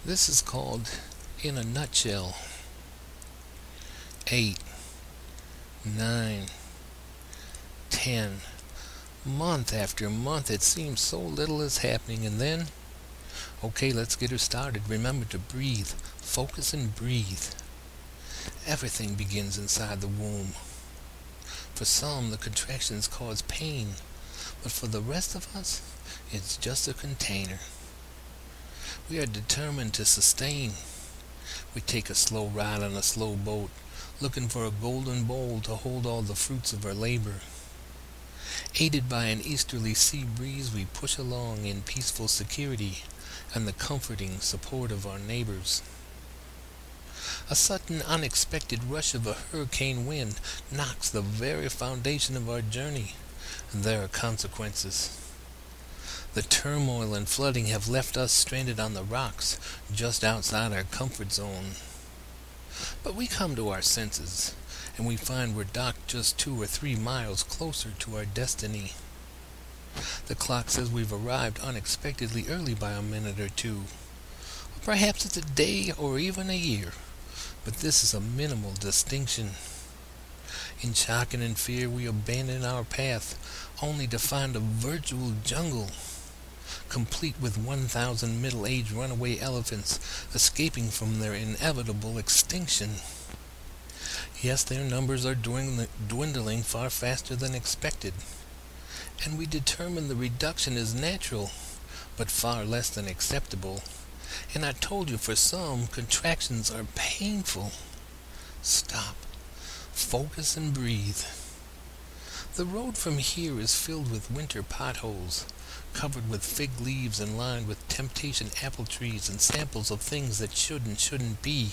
This is called In a Nutshell. 8, 9, 10. Month after month, it seems so little is happening, and then, okay, let's get her started. Remember to breathe. Focus and breathe. Everything begins inside the womb. For some, the contractions cause pain, but for the rest of us, it's just a container. We are determined to sustain. We take a slow ride on a slow boat, looking for a golden bowl to hold all the fruits of our labor. Aided by an easterly sea breeze, we push along in peaceful security and the comforting support of our neighbors. A sudden, unexpected rush of a hurricane wind knocks the very foundation of our journey, and there are consequences. The turmoil and flooding have left us stranded on the rocks just outside our comfort zone. But we come to our senses, and we find we're docked just 2 or 3 miles closer to our destiny. The clock says we've arrived unexpectedly early by a minute or 2. Perhaps it's a day or even a year, but this is a minimal distinction. In shock and in fear, we abandon our path, only to find a virtual jungle, complete with 1,000 middle-aged runaway elephants escaping from their inevitable extinction. Yes, their numbers are dwindling far faster than expected, and we determine the reduction is natural, but far less than acceptable. And I told you, for some, contractions are painful. Stop, focus, and breathe. The road from here is filled with winter potholes, covered with fig leaves and lined with temptation apple trees and samples of things that should and shouldn't be.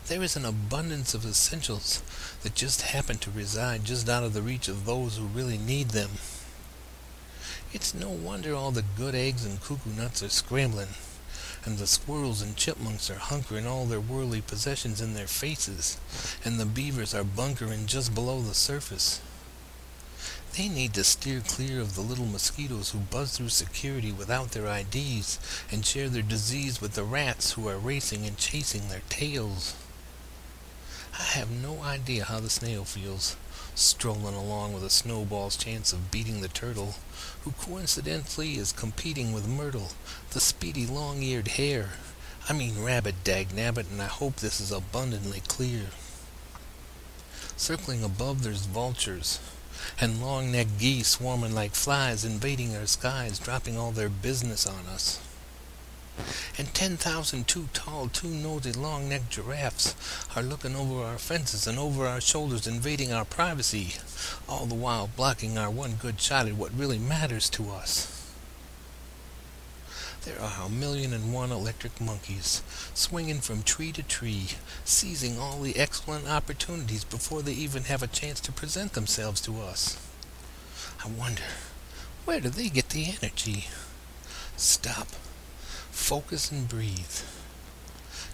There is an abundance of essentials that just happen to reside just out of the reach of those who really need them. It's no wonder all the good eggs and cuckoo nuts are scrambling, and the squirrels and chipmunks are hunkering all their worldly possessions in their faces, and the beavers are bunkering just below the surface. They need to steer clear of the little mosquitoes who buzz through security without their IDs and share their disease with the rats who are racing and chasing their tails. I have no idea how the snail feels, strolling along with a snowball's chance of beating the turtle, who coincidentally is competing with Myrtle, the speedy long-eared hare. I mean rabbit, dagnabbit, and I hope this is abundantly clear. Circling above there's vultures, and long-necked geese swarming like flies, invading our skies, dropping all their business on us. And 10,000 too tall, two-nosy, long-necked giraffes are looking over our fences and over our shoulders, invading our privacy, all the while blocking our one good shot at what really matters to us. There are 1,000,001 electric monkeys, swinging from tree to tree, seizing all the excellent opportunities before they even have a chance to present themselves to us. I wonder, where do they get the energy? Stop, focus, and breathe.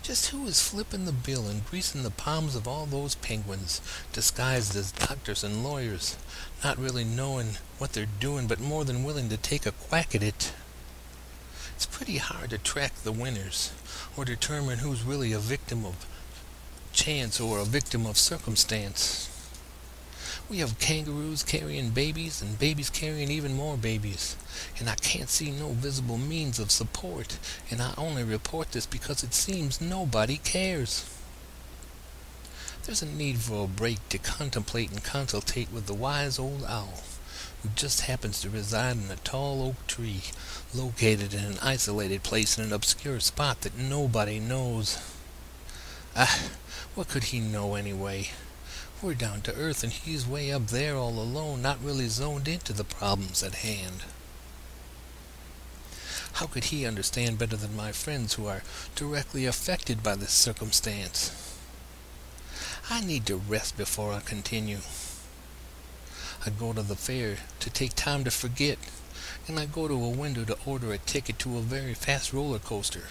Just who is flipping the bill and greasing the palms of all those penguins, disguised as doctors and lawyers, not really knowing what they're doing, but more than willing to take a quack at it? It's pretty hard to track the winners, or determine who's really a victim of chance or a victim of circumstance. We have kangaroos carrying babies, and babies carrying even more babies, and I can't see no visible means of support, and I only report this because it seems nobody cares. There's a need for a break to contemplate and consultate with the wise old owl, who just happens to reside in a tall oak tree, located in an isolated place in an obscure spot that nobody knows. What could he know anyway? We're down to earth, and he's way up there all alone, not really zoned into the problems at hand. How could he understand better than my friends who are directly affected by this circumstance? I need to rest before I continue. I go to the fair to take time to forget, and I go to a window to order a ticket to a very fast roller coaster,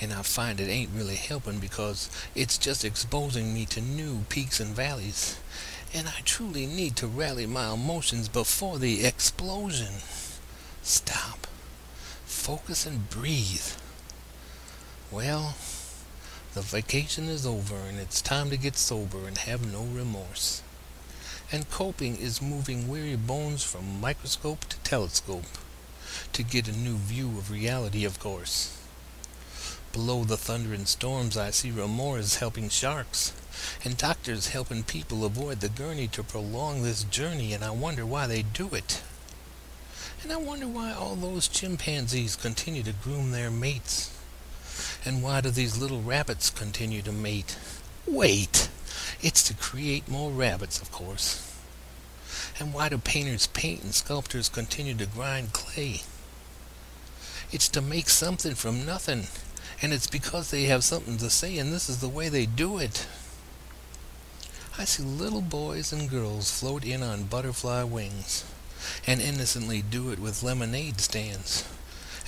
and I find it ain't really helping because it's just exposing me to new peaks and valleys, and I truly need to rally my emotions before the explosion. Stop, focus, and breathe. Well, the vacation is over and it's time to get sober and have no remorse. And coping is moving weary bones from microscope to telescope to get a new view of reality, of course. Below the thunder and storms I see remorse helping sharks and doctors helping people avoid the gurney to prolong this journey, and I wonder why they do it. And I wonder why all those chimpanzees continue to groom their mates. And why do these little rabbits continue to mate? Wait! It's to create more rabbits, of course. And why do painters paint and sculptors continue to grind clay? It's to make something from nothing, and it's because they have something to say, and this is the way they do it. I see little boys and girls float in on butterfly wings, and innocently do it with lemonade stands,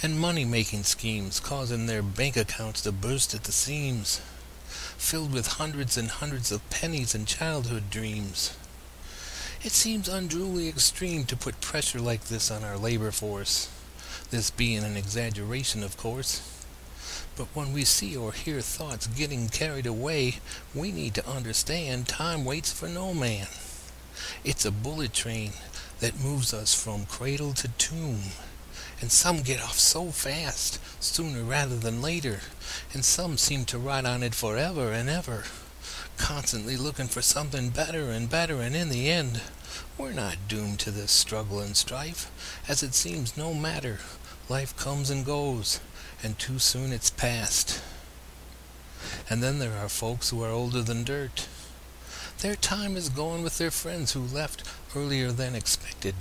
and money-making schemes causing their bank accounts to burst at the seams, filled with hundreds and hundreds of pennies and childhood dreams. It seems unduly extreme to put pressure like this on our labor force, this being an exaggeration, of course. But when we see or hear thoughts getting carried away, we need to understand time waits for no man. It's a bullet train that moves us from cradle to tomb. And some get off so fast, sooner rather than later, and some seem to ride on it forever and ever, constantly looking for something better and better, and in the end, we're not doomed to this struggle and strife, as it seems no matter. Life comes and goes, and too soon it's past. And then there are folks who are older than dirt. Their time is gone with their friends who left earlier than expected.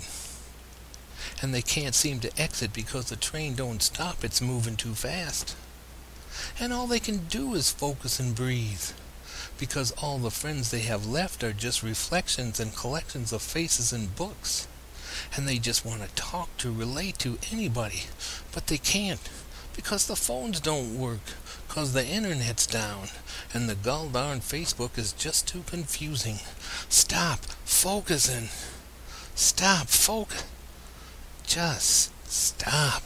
And they can't seem to exit because the train don't stop, it's moving too fast. And all they can do is focus and breathe, because all the friends they have left are just reflections and collections of faces and books. And they just want to talk to, relate to anybody, but they can't, because the phones don't work, because the internet's down, and the gall darn Facebook is just too confusing. Stop focusing. Stop focus. Just stop.